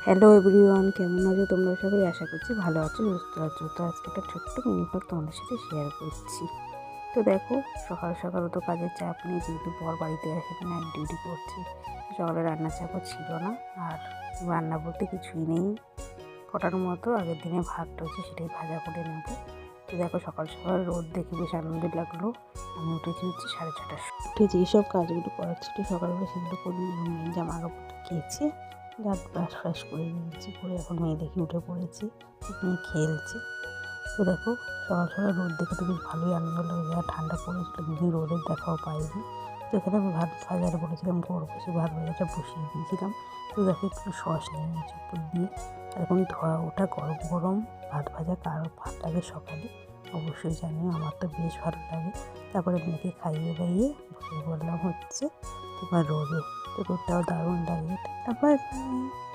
Hello everyone, কেমন আছো তোমরা সবাই? আশা করছি ভালো আছো, সুস্থ আছো। তো আজকে একটা ছোট্ট মিনি ব্লগ তোমাদের সাথে শেয়ার করছি। তো দেখো, সকাল সকাল তো কাজের চাপ নেই, যেহেতু বর বাড়িতে আসে নাইট ডিউটি করছে। সকালে রান্নার চাপও ছিল না, আর রান্না বলতে কিছুই নেই। কটার মতো আগের দিনে ভাত রয়েছে, সেটাই ভাজা করে নেব। তো দেখো, সকাল সকাল রোদ দেখে বেশ আনন্দ লাগলো। আমি উঠেছি 6:30টার সময়। উঠে যেসব কাজগুলো করার ছিল সকালবেলা সেগুলো করে নিয়ে জামা কাপড়টা কেচে দাঁত ব্রাশ ফ্রাশ করে নিয়েছি, করে এখন মেয়ে দেখি উঠে পড়েছে, মেয়ে খেলছে। তো দেখো, সকাল সকাল রোদ দেখে তো বেশ ভালোই আনন্দ লাগে, আর ঠান্ডা পড়েছিল, কিন্তু রোদের দেখাও পাইনি। তো এখানে আমি ভাত ভাজাটা বলেছিলাম করবো, সেই ভাত ভাজাটা বসিয়ে দিয়েছিলাম। তো দেখো, একটু সস নিয়ে নিয়েছি উপর দিয়ে। আর এখন ধোয়া ওঠা গরম গরম ভাত ভাজা কারো ভাত লাগে সকালে অবশ্যই জানিও, আমার তো বেশ ভালো লাগে। তারপরে মেয়েকে খাইয়ে দাইয়ে বসে বললাম হচ্ছে তোমার রোদে। তো রোদটাও দারুণ লাগে। Tata, bye bye.